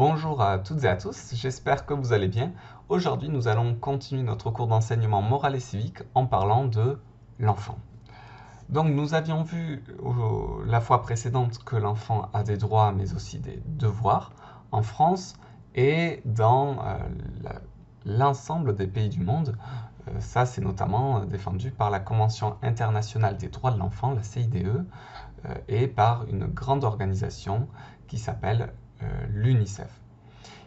Bonjour à toutes et à tous, j'espère que vous allez bien. Aujourd'hui, nous allons continuer notre cours d'enseignement moral et civique en parlant de l'enfant. Donc, nous avions vu la fois précédente que l'enfant a des droits mais aussi des devoirs en France et dans l'ensemble des pays du monde. Ça, c'est notamment défendu par la Convention internationale des droits de l'enfant, la CIDE, et par une grande organisation qui s'appelle l'UNICEF.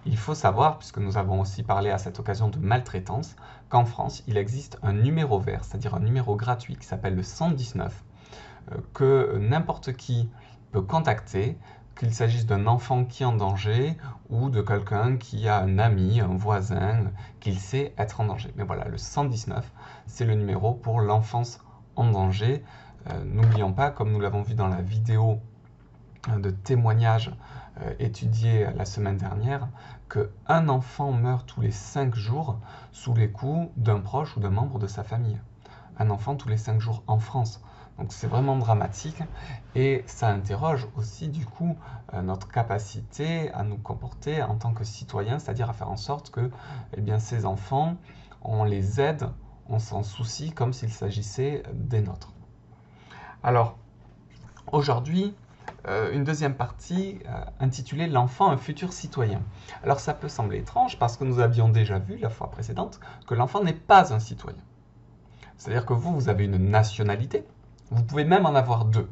Il faut savoir, puisque nous avons aussi parlé à cette occasion de maltraitance, qu'en France, il existe un numéro vert, c'est-à-dire un numéro gratuit qui s'appelle le 119, que n'importe qui peut contacter, qu'il s'agisse d'un enfant qui est en danger ou de quelqu'un qui a un ami, un voisin, qu'il sait être en danger. Mais voilà, le 119, c'est le numéro pour l'enfance en danger. N'oublions pas, comme nous l'avons vu dans la vidéo de témoignages étudiés la semaine dernière, qu'un enfant meurt tous les 5 jours sous les coups d'un proche ou d'un membre de sa famille. Un enfant tous les 5 jours en France. Donc c'est vraiment dramatique et ça interroge aussi du coup notre capacité à nous comporter en tant que citoyens, c'est-à-dire à faire en sorte que ces enfants, on les aide, on s'en soucie comme s'il s'agissait des nôtres. Alors, aujourd'hui, une deuxième partie intitulée « L'enfant, un futur citoyen ». Alors ça peut sembler étrange parce que nous avions déjà vu la fois précédente que l'enfant n'est pas un citoyen. C'est-à-dire que vous avez une nationalité, vous pouvez même en avoir deux.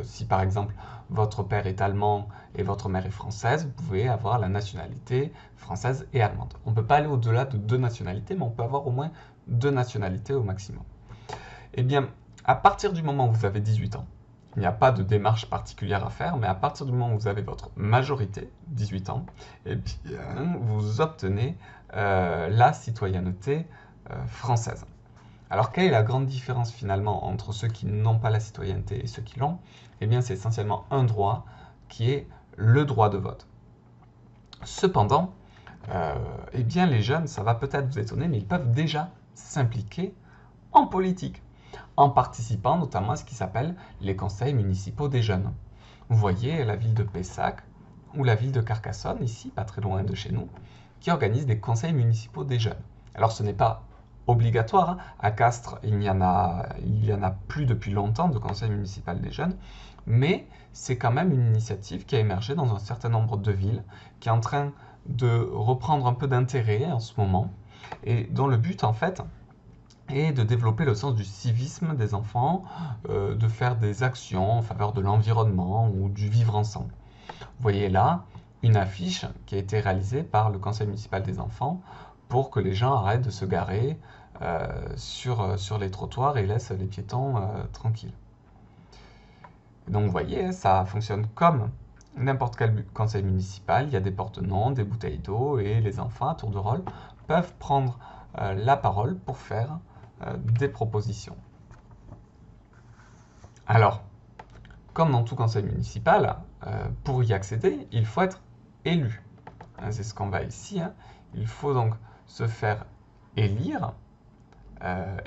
Si par exemple votre père est allemand et votre mère est française, vous pouvez avoir la nationalité française et allemande. On ne peut pas aller au-delà de 2 nationalités, mais on peut avoir au moins 2 nationalités au maximum. Eh bien, à partir du moment où vous avez 18 ans, il n'y a pas de démarche particulière à faire, mais à partir du moment où vous avez votre majorité, 18 ans, eh bien, vous obtenez la citoyenneté française. Alors, quelle est la grande différence finalement entre ceux qui n'ont pas la citoyenneté et ceux qui l'ont? Eh bien, c'est essentiellement un droit qui est le droit de vote. Cependant, eh bien, les jeunes, ça va peut-être vous étonner, mais ils peuvent déjà s'impliquer en politique, en participant notamment à ce qui s'appelle les conseils municipaux des jeunes. Vous voyez la ville de Pessac ou la ville de Carcassonne, ici, pas très loin de chez nous, qui organisent des conseils municipaux des jeunes. Alors ce n'est pas obligatoire, hein. À Castres, il y en a plus depuis longtemps de conseil municipal des jeunes, mais c'est quand même une initiative qui a émergé dans un certain nombre de villes, qui est en train de reprendre un peu d'intérêt en ce moment, et dont le but en fait et de développer le sens du civisme des enfants, de faire des actions en faveur de l'environnement ou du vivre ensemble. Vous voyez là une affiche qui a été réalisée par le conseil municipal des enfants pour que les gens arrêtent de se garer sur les trottoirs et laissent les piétons tranquilles. Donc vous voyez, ça fonctionne comme n'importe quel conseil municipal, il y a des porte-noms, des bouteilles d'eau et les enfants à tour de rôle peuvent prendre la parole pour faire des propositions. Alors, comme dans tout conseil municipal, pour y accéder, il faut être élu. C'est ce qu'on va ici. Il faut donc se faire élire.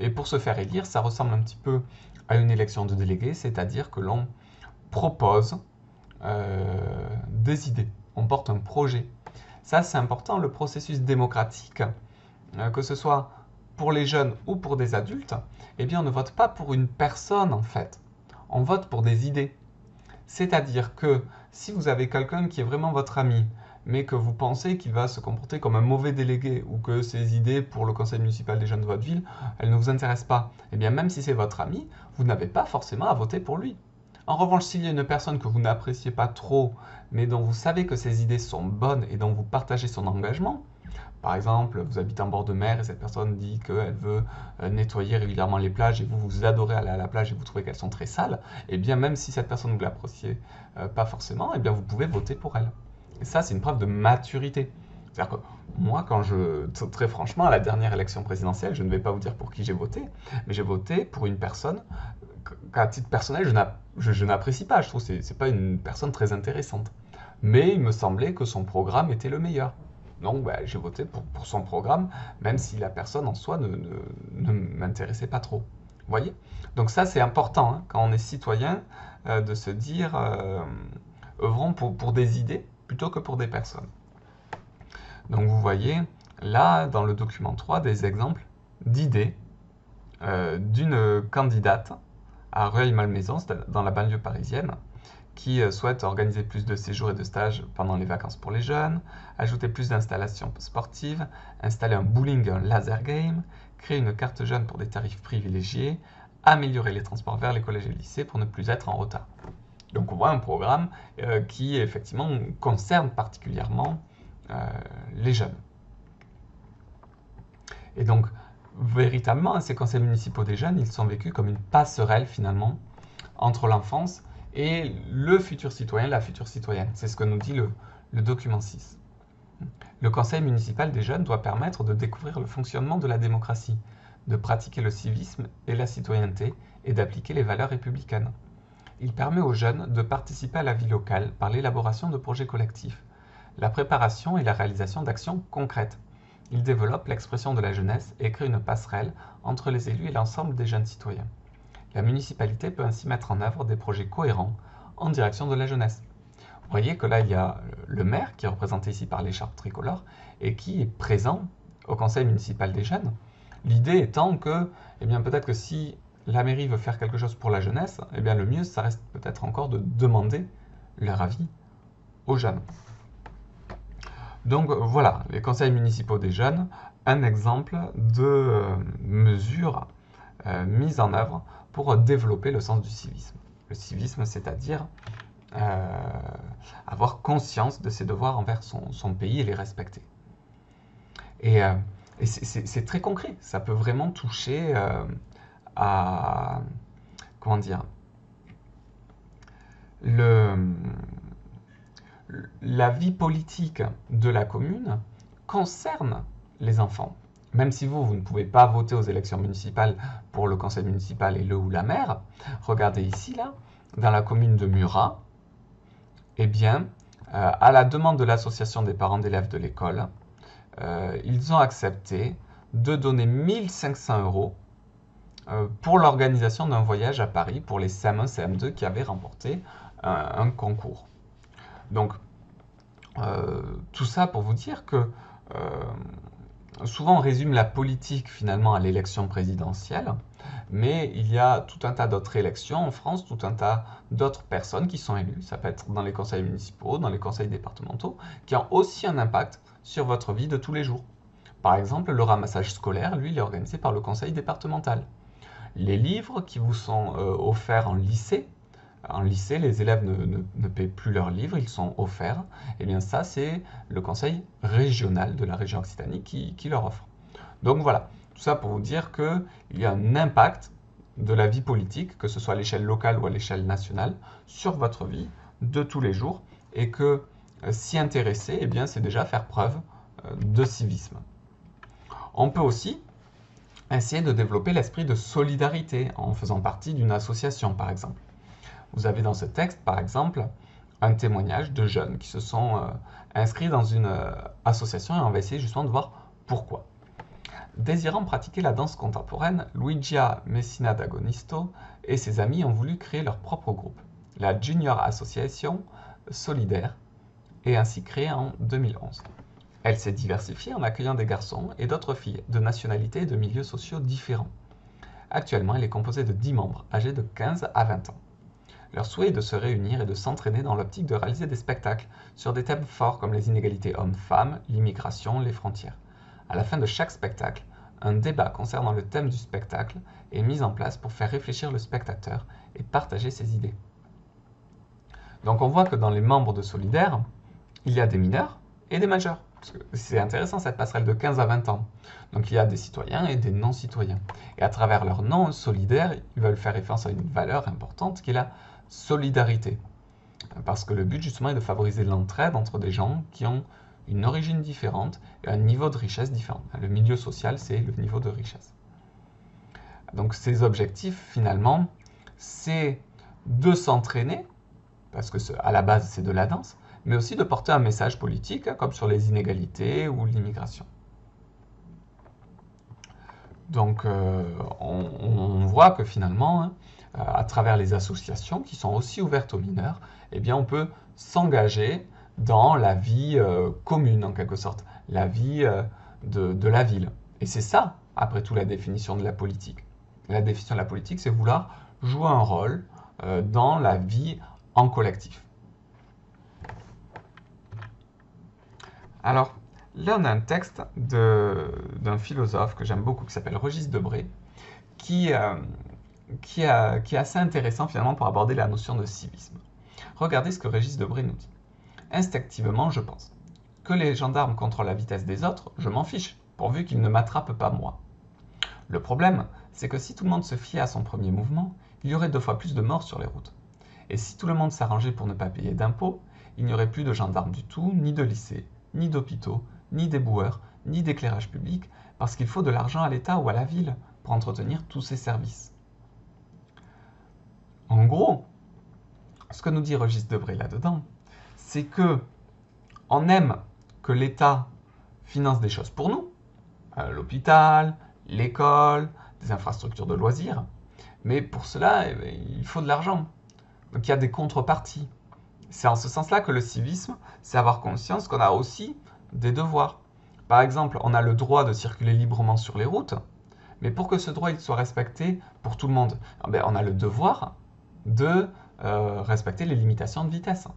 Et pour se faire élire, ça ressemble un petit peu à une élection de délégués, c'est-à-dire que l'on propose des idées. On porte un projet. Ça, c'est important, le processus démocratique, que ce soit pour les jeunes ou pour des adultes, eh bien on ne vote pas pour une personne en fait, on vote pour des idées. C'est-à-dire que si vous avez quelqu'un qui est vraiment votre ami, mais que vous pensez qu'il va se comporter comme un mauvais délégué, ou que ses idées pour le conseil municipal des jeunes de votre ville, elles ne vous intéressent pas, eh bien même si c'est votre ami, vous n'avez pas forcément à voter pour lui. En revanche, s'il y a une personne que vous n'appréciez pas trop, mais dont vous savez que ses idées sont bonnes et dont vous partagez son engagement, par exemple, vous habitez en bord de mer et cette personne dit qu'elle veut nettoyer régulièrement les plages et vous adorez aller à la plage et vous trouvez qu'elles sont très sales, et bien même si cette personne vous l'appréciez pas forcément, et bien vous pouvez voter pour elle. Et ça, c'est une preuve de maturité. C'est-à-dire que moi, très franchement, à la dernière élection présidentielle, je ne vais pas vous dire pour qui j'ai voté, mais j'ai voté pour une personne qu'à titre personnel, je n'apprécie pas. Je trouve que c'est pas une personne très intéressante. Mais il me semblait que son programme était le meilleur. Donc j'ai voté pour son programme, même si la personne en soi ne m'intéressait pas trop. Vous voyez? Donc ça c'est important, quand on est citoyen, de se dire œuvrons pour des idées plutôt que pour des personnes. Donc vous voyez là, dans le document 3, des exemples d'idées d'une candidate à Rueil-Malmaison, dans la banlieue parisienne, qui souhaite organiser plus de séjours et de stages pendant les vacances pour les jeunes, ajouter plus d'installations sportives, installer un bowling et un laser game, créer une carte jeune pour des tarifs privilégiés, améliorer les transports vers les collèges et lycées pour ne plus être en retard. Donc on voit un programme qui effectivement concerne particulièrement les jeunes. Et donc véritablement, ces conseils municipaux des jeunes, ils sont vécus comme une passerelle finalement entre l'enfance et le futur citoyen, la future citoyenne. C'est ce que nous dit le document 6. Le conseil municipal des jeunes doit permettre de découvrir le fonctionnement de la démocratie, de pratiquer le civisme et la citoyenneté et d'appliquer les valeurs républicaines. Il permet aux jeunes de participer à la vie locale par l'élaboration de projets collectifs, la préparation et la réalisation d'actions concrètes. Il développe l'expression de la jeunesse et crée une passerelle entre les élus et l'ensemble des jeunes citoyens. La municipalité peut ainsi mettre en œuvre des projets cohérents en direction de la jeunesse. Vous voyez que là, il y a le maire, qui est représenté ici par l'écharpe tricolore, et qui est présent au conseil municipal des jeunes. L'idée étant que, peut-être que si la mairie veut faire quelque chose pour la jeunesse, le mieux, ça reste peut-être encore de demander leur avis aux jeunes. Donc voilà, les conseils municipaux des jeunes, un exemple de mesures mises en œuvre pour développer le sens du civisme. Le civisme, c'est-à-dire avoir conscience de ses devoirs envers son pays et les respecter. Et c'est très concret, ça peut vraiment toucher à, comment dire, la vie politique de la commune concerne les enfants. Même si vous ne pouvez pas voter aux élections municipales pour le conseil municipal et le ou la maire, regardez ici, là, dans la commune de Murat, à la demande de l'association des parents d'élèves de l'école, ils ont accepté de donner 1 500 € pour l'organisation d'un voyage à Paris pour les CM1, CM2 qui avaient remporté un concours. Donc, tout ça pour vous dire que souvent on résume la politique finalement à l'élection présidentielle, mais il y a tout un tas d'autres élections en France, tout un tas d'autres personnes qui sont élues, ça peut être dans les conseils municipaux, dans les conseils départementaux, qui ont aussi un impact sur votre vie de tous les jours. Par exemple, le ramassage scolaire, lui, il est organisé par le conseil départemental. Les livres qui vous sont offerts en lycée, les élèves ne paient plus leurs livres, ils sont offerts. Ça, c'est le conseil régional de la région Occitanie qui leur offre. Donc voilà, tout ça pour vous dire qu'il y a un impact de la vie politique, que ce soit à l'échelle locale ou à l'échelle nationale, sur votre vie de tous les jours, et que s'y intéresser, c'est déjà faire preuve de civisme. On peut aussi essayer de développer l'esprit de solidarité en faisant partie d'une association, par exemple. Vous avez dans ce texte, par exemple, un témoignage de jeunes qui se sont inscrits dans une association et on va essayer justement de voir pourquoi. Désirant pratiquer la danse contemporaine, Luigia Messina d'Agonisto et ses amis ont voulu créer leur propre groupe, la Junior Association Solidaire, et ainsi créée en 2011. Elle s'est diversifiée en accueillant des garçons et d'autres filles de nationalités et de milieux sociaux différents. Actuellement, elle est composée de 10 membres âgés de 15 à 20 ans. Leur souhait est de se réunir et de s'entraîner dans l'optique de réaliser des spectacles sur des thèmes forts comme les inégalités hommes-femmes, l'immigration, les frontières. À la fin de chaque spectacle, un débat concernant le thème du spectacle est mis en place pour faire réfléchir le spectateur et partager ses idées. Donc on voit que dans les membres de Solidaire, il y a des mineurs et des majeurs. C'est intéressant cette passerelle de 15 à 20 ans. Donc il y a des citoyens et des non-citoyens. Et à travers leur nom solidaire, ils veulent faire référence à une valeur importante qui est la solidarité. Parce que le but justement est de favoriser l'entraide entre des gens qui ont une origine différente et un niveau de richesse différent. Le milieu social, c'est le niveau de richesse. Donc ces objectifs, finalement, c'est de s'entraîner, parce que à la base c'est de la danse, mais aussi de porter un message politique, comme sur les inégalités ou l'immigration. Donc on voit que finalement, à travers les associations qui sont aussi ouvertes aux mineurs, on peut s'engager dans la vie commune en quelque sorte, la vie de la ville. Et c'est ça, après tout, la définition de la politique. La définition de la politique, c'est vouloir jouer un rôle dans la vie en collectif. Alors, là, on a un texte d'un philosophe que j'aime beaucoup, qui s'appelle Régis Debray, qui est assez intéressant finalement pour aborder la notion de civisme. Regardez ce que Régis Debray nous dit. Instinctivement, je pense que les gendarmes contrôlent la vitesse des autres, je m'en fiche, pourvu qu'ils ne m'attrapent pas moi. Le problème, c'est que si tout le monde se fiait à son premier mouvement, il y aurait 2 fois plus de morts sur les routes. Et si tout le monde s'arrangeait pour ne pas payer d'impôts, il n'y aurait plus de gendarmes du tout, ni de lycées, ni d'hôpitaux, ni d'éboueurs, ni d'éclairage public, parce qu'il faut de l'argent à l'État ou à la ville pour entretenir tous ces services. En gros, ce que nous dit Régis Debray là-dedans, c'est que on aime que l'État finance des choses pour nous, l'hôpital, l'école, des infrastructures de loisirs, mais pour cela, il faut de l'argent. Donc il y a des contreparties. C'est en ce sens-là que le civisme, c'est avoir conscience qu'on a aussi des devoirs. Par exemple, on a le droit de circuler librement sur les routes, mais pour que ce droit il soit respecté pour tout le monde, on a le devoir de respecter les limitations de vitesse.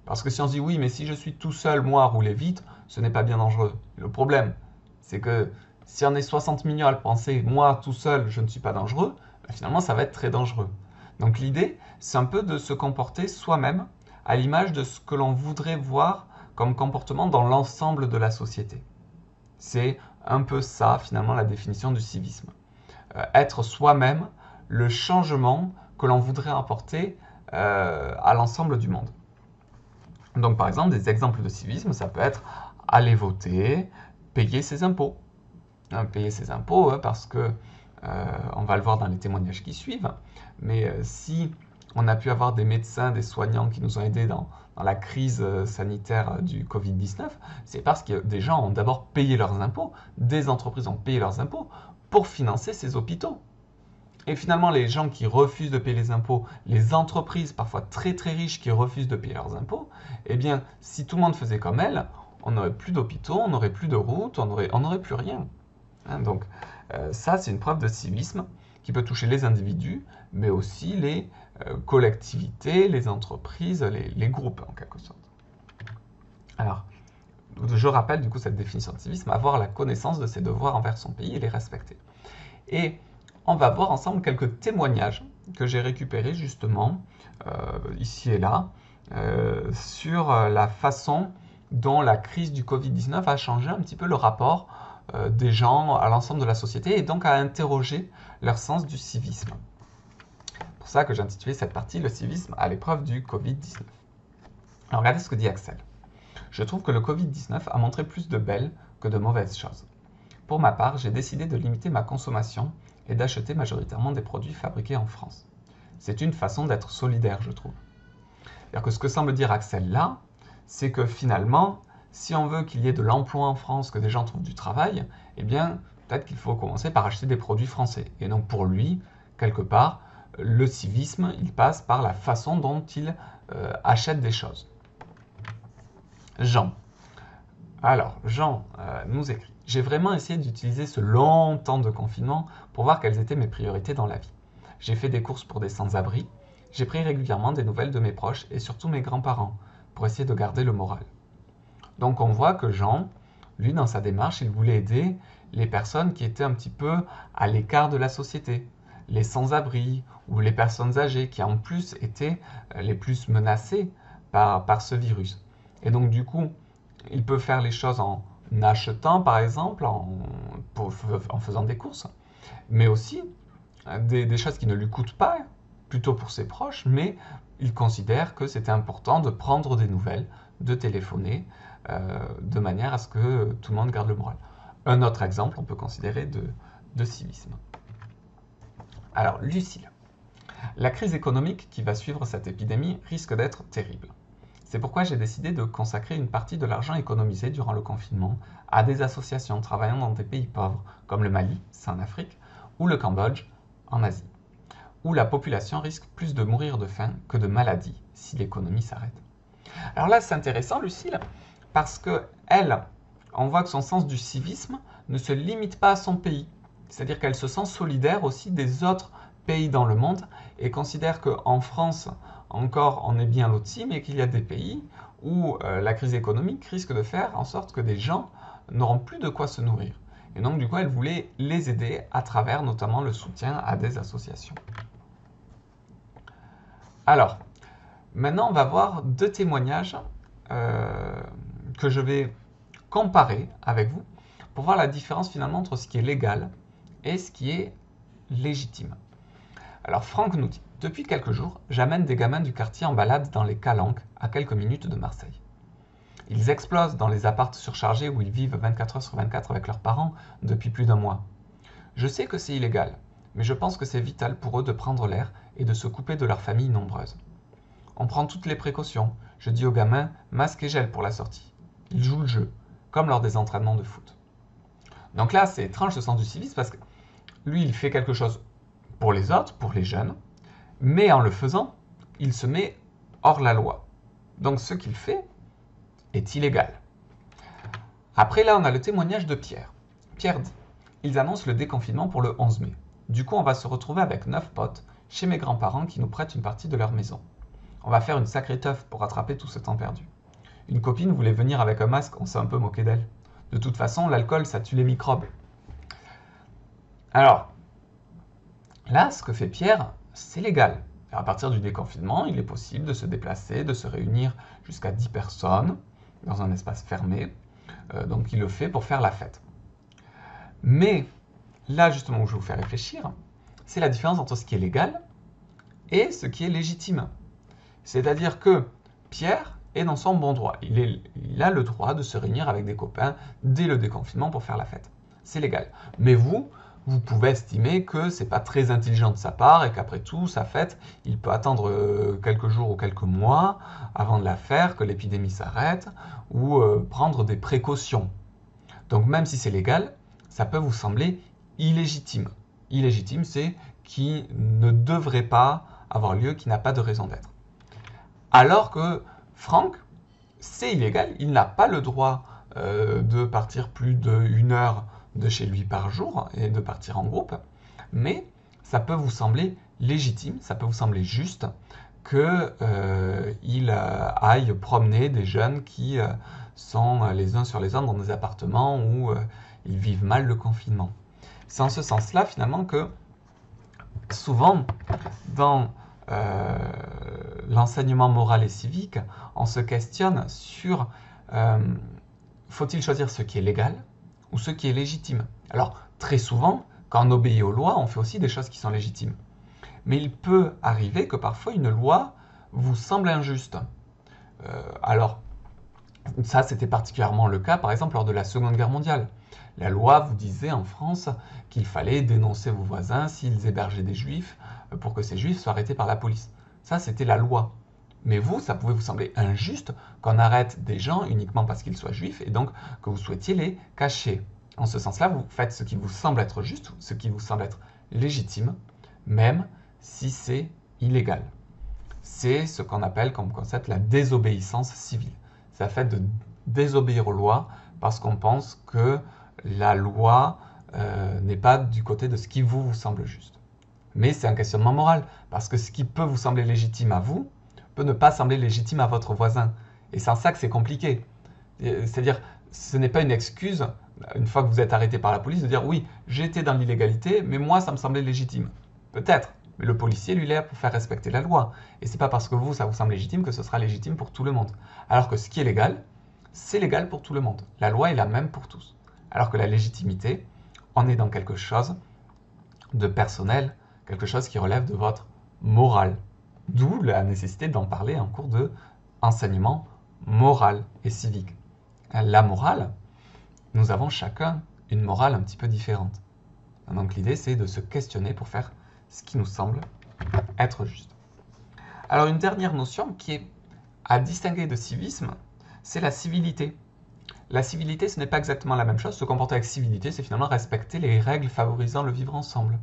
Parce que si on se dit oui, mais si je suis tout seul, moi, à rouler vite, ce n'est pas bien dangereux. Le problème, c'est que si on est 60 millions à le penser, moi, tout seul, je ne suis pas dangereux, finalement, ça va être très dangereux. Donc l'idée, c'est un peu de se comporter soi-même à l'image de ce que l'on voudrait voir comme comportement dans l'ensemble de la société. C'est un peu ça, finalement, la définition du civisme. Être soi-même le changement que l'on voudrait apporter à l'ensemble du monde. Donc, par exemple, des exemples de civisme, ça peut être aller voter, payer ses impôts. Payer ses impôts parce que, on va le voir dans les témoignages qui suivent, mais si on a pu avoir des médecins, des soignants qui nous ont aidés dans la crise sanitaire du Covid-19, c'est parce que des gens ont d'abord payé leurs impôts, des entreprises ont payé leurs impôts pour financer ces hôpitaux. Et finalement, les gens qui refusent de payer les impôts, les entreprises parfois très très riches qui refusent de payer leurs impôts, eh bien, si tout le monde faisait comme elles, on n'aurait plus d'hôpitaux, on n'aurait plus de routes, on n'aurait plus rien. Donc, ça, c'est une preuve de civisme qui peut toucher les individus, mais aussi les collectivités, les entreprises, les groupes, en quelque sorte. Alors, je rappelle du coup cette définition de civisme, avoir la connaissance de ses devoirs envers son pays et les respecter. Et on va voir ensemble quelques témoignages que j'ai récupérés justement ici et là sur la façon dont la crise du Covid-19 a changé un petit peu le rapport des gens à l'ensemble de la société et donc à interroger leur sens du civisme. C'est pour ça que j'ai intitulé cette partie « Le civisme à l'épreuve du Covid-19 ». Alors regardez ce que dit Axel. « Je trouve que le Covid-19 a montré plus de belles que de mauvaises choses. Pour ma part, j'ai décidé de limiter ma consommation et d'acheter majoritairement des produits fabriqués en France. C'est une façon d'être solidaire, je trouve. » C'est-à-dire que ce que semble dire Axel là, c'est que finalement, si on veut qu'il y ait de l'emploi en France, que des gens trouvent du travail, eh bien, peut-être qu'il faut commencer par acheter des produits français. Et donc pour lui, quelque part, le civisme, il passe par la façon dont il achète des choses. Jean. Alors, Jean nous écrit « J'ai vraiment essayé d'utiliser ce long temps de confinement pour voir quelles étaient mes priorités dans la vie. J'ai fait des courses pour des sans-abri, j'ai pris régulièrement des nouvelles de mes proches et surtout mes grands-parents pour essayer de garder le moral. » Donc on voit que Jean, lui, dans sa démarche, il voulait aider les personnes qui étaient un petit peu à l'écart de la société, les sans-abri ou les personnes âgées qui en plus étaient les plus menacées par ce virus. Et donc du coup, il peut faire les choses en achetant par exemple, en faisant des courses, mais aussi des choses qui ne lui coûtent pas, plutôt pour ses proches, mais il considère que c'était important de prendre des nouvelles, de téléphoner, de manière à ce que tout le monde garde le moral. Un autre exemple, on peut considérer de civisme. Alors, Lucille. La crise économique qui va suivre cette épidémie risque d'être terrible. C'est pourquoi j'ai décidé de consacrer une partie de l'argent économisé durant le confinement à des associations travaillant dans des pays pauvres, comme le Mali, c'est en Afrique, ou le Cambodge, en Asie, où la population risque plus de mourir de faim que de maladie si l'économie s'arrête. Alors là, c'est intéressant, Lucille, parce que elle on voit que son sens du civisme ne se limite pas à son pays. C'est-à-dire qu'elle se sent solidaire aussi des autres pays dans le monde et considère qu'en France, encore, on est bien loti, mais qu'il y a des pays où la crise économique risque de faire en sorte que des gens n'auront plus de quoi se nourrir. Et donc, du coup, elle voulait les aider à travers notamment le soutien à des associations. Alors, maintenant, on va voir deux témoignages que je vais comparer avec vous pour voir la différence finalement entre ce qui est légal et ce qui est légitime. Alors, Franck nous dit « Depuis quelques jours, j'amène des gamins du quartier en balade dans les Calanques, à quelques minutes de Marseille. Ils explosent dans les apparts surchargés où ils vivent 24 heures sur 24 avec leurs parents depuis plus d'un mois. Je sais que c'est illégal, mais je pense que c'est vital pour eux de prendre l'air et de se couper de leurs familles nombreuses. On prend toutes les précautions. Je dis aux gamins masque et gel pour la sortie. Ils jouent le jeu, comme lors des entraînements de foot. » Donc là, c'est étrange ce sens du civisme parce que lui, il fait quelque chose pour les autres, pour les jeunes, mais en le faisant, il se met hors la loi. Donc ce qu'il fait est illégal. Après là, on a le témoignage de Pierre. Pierre dit « Ils annoncent le déconfinement pour le 11 mai. Du coup, on va se retrouver avec 9 potes chez mes grands-parents qui nous prêtent une partie de leur maison. On va faire une sacrée teuf pour rattraper tout ce temps perdu. Une copine voulait venir avec un masque, on s'est un peu moqué d'elle. De toute façon, l'alcool, ça tue les microbes. » Alors, là, ce que fait Pierre, c'est légal. À partir du déconfinement, il est possible de se déplacer, de se réunir jusqu'à 10 personnes dans un espace fermé. Donc, il le fait pour faire la fête. Mais là, justement, où je vais vous faire réfléchir, c'est la différence entre ce qui est légal et ce qui est légitime. C'est-à-dire que Pierre est dans son bon droit. Il a le droit de se réunir avec des copains dès le déconfinement pour faire la fête. C'est légal. Mais vous pouvez estimer que c'est pas très intelligent de sa part et qu'après tout, sa fête, il peut attendre quelques jours ou quelques mois avant de la faire, que l'épidémie s'arrête, ou prendre des précautions. Donc même si c'est légal, ça peut vous sembler illégitime. Illégitime, c'est qui ne devrait pas avoir lieu, qui n'a pas de raison d'être. Alors que Franck, c'est illégal, il n'a pas le droit de partir plus d'1 heure de chez lui par jour et de partir en groupe, mais ça peut vous sembler légitime, ça peut vous sembler juste qu'il aille promener des jeunes qui sont les uns sur les autres dans des appartements où ils vivent mal le confinement. C'est en ce sens-là finalement que souvent dans l'enseignement moral et civique, on se questionne sur faut-il choisir ce qui est légal ou ce qui est légitime. Alors, très souvent, quand on obéit aux lois, on fait aussi des choses qui sont légitimes. Mais il peut arriver que parfois une loi vous semble injuste. Alors, ça c'était particulièrement le cas, par exemple, lors de la Seconde Guerre mondiale. La loi vous disait en France qu'il fallait dénoncer vos voisins s'ils hébergeaient des juifs pour que ces juifs soient arrêtés par la police. Ça, c'était la loi. Mais vous, ça pouvait vous sembler injuste qu'on arrête des gens uniquement parce qu'ils soient juifs et donc que vous souhaitiez les cacher. En ce sens-là, vous faites ce qui vous semble être juste, ce qui vous semble être légitime, même si c'est illégal. C'est ce qu'on appelle comme concept la désobéissance civile. C'est le fait de désobéir aux lois parce qu'on pense que la loi n'est pas du côté de ce qui vous semble juste. Mais c'est un questionnement moral, parce que ce qui peut vous sembler légitime à vous, peut ne pas sembler légitime à votre voisin. Et c'est en ça que c'est compliqué. C'est-à-dire, ce n'est pas une excuse, une fois que vous êtes arrêté par la police, de dire « oui, j'étais dans l'illégalité, mais moi, ça me semblait légitime ». Peut-être, mais le policier, lui, est là pour faire respecter la loi. Et c'est pas parce que vous, ça vous semble légitime que ce sera légitime pour tout le monde. Alors que ce qui est légal, c'est légal pour tout le monde. La loi est la même pour tous. Alors que la légitimité, on est dans quelque chose de personnel, quelque chose qui relève de votre morale. D'où la nécessité d'en parler en cours de enseignement moral et civique. La morale, nous avons chacun une morale un petit peu différente. Donc l'idée, c'est de se questionner pour faire ce qui nous semble être juste. Alors une dernière notion qui est à distinguer de civisme, c'est la civilité. La civilité, ce n'est pas exactement la même chose. Se comporter avec civilité, c'est finalement respecter les règles favorisant le vivre ensemble.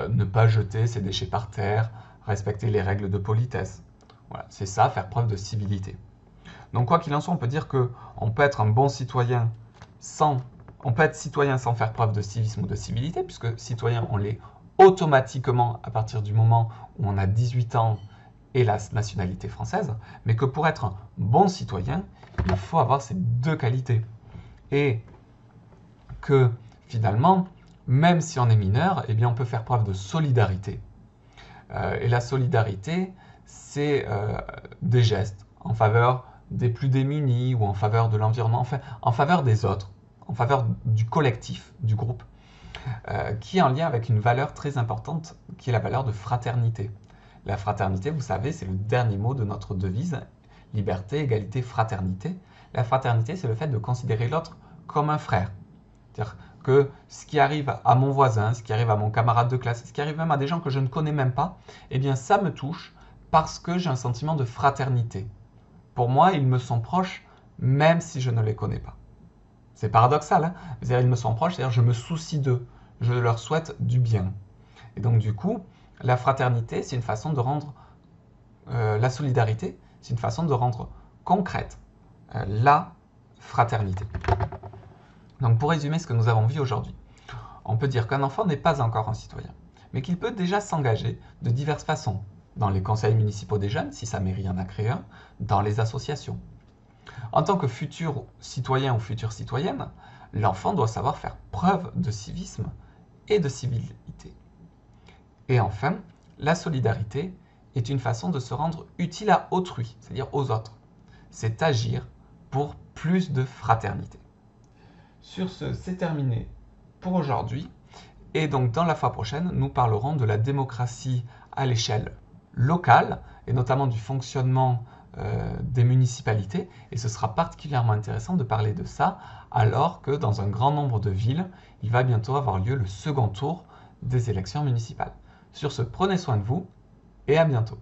Ne pas jeter ses déchets par terre, respecter les règles de politesse. Voilà, c'est ça, faire preuve de civilité. Donc quoi qu'il en soit, on peut dire qu'on peut être un bon citoyen on peut être citoyen sans faire preuve de civisme ou de civilité, puisque citoyen, on l'est automatiquement à partir du moment où on a 18 ans et la nationalité française, mais que pour être un bon citoyen, il faut avoir ces deux qualités. Et que finalement, même si on est mineur, eh bien on peut faire preuve de solidarité. Et la solidarité, c'est des gestes en faveur des plus démunis ou en faveur de l'environnement, enfin en faveur des autres, en faveur du collectif, du groupe, qui est en lien avec une valeur très importante, qui est la valeur de fraternité. La fraternité, vous savez, c'est le dernier mot de notre devise, liberté, égalité, fraternité. La fraternité, c'est le fait de considérer l'autre comme un frère. C'est-à-dire que ce qui arrive à mon voisin, ce qui arrive à mon camarade de classe, ce qui arrive même à des gens que je ne connais même pas, eh bien ça me touche parce que j'ai un sentiment de fraternité. Pour moi, ils me sont proches même si je ne les connais pas. C'est paradoxal, hein? C'est-à-dire ils me sont proches, c'est-à-dire je me soucie d'eux, je leur souhaite du bien. Et donc du coup, la fraternité, c'est une façon de rendre, la solidarité, c'est une façon de rendre concrète la fraternité. Donc pour résumer ce que nous avons vu aujourd'hui, on peut dire qu'un enfant n'est pas encore un citoyen, mais qu'il peut déjà s'engager de diverses façons, dans les conseils municipaux des jeunes, si sa mairie en a créé un, dans les associations. En tant que futur citoyen ou future citoyenne, l'enfant doit savoir faire preuve de civisme et de civilité. Et enfin, la solidarité est une façon de se rendre utile à autrui, c'est-à-dire aux autres. C'est agir pour plus de fraternité. Sur ce, c'est terminé pour aujourd'hui. Et donc, dans la fois prochaine, nous parlerons de la démocratie à l'échelle locale, et notamment du fonctionnement des municipalités. Et ce sera particulièrement intéressant de parler de ça, alors que dans un grand nombre de villes, il va bientôt avoir lieu le second tour des élections municipales. Sur ce, prenez soin de vous, et à bientôt.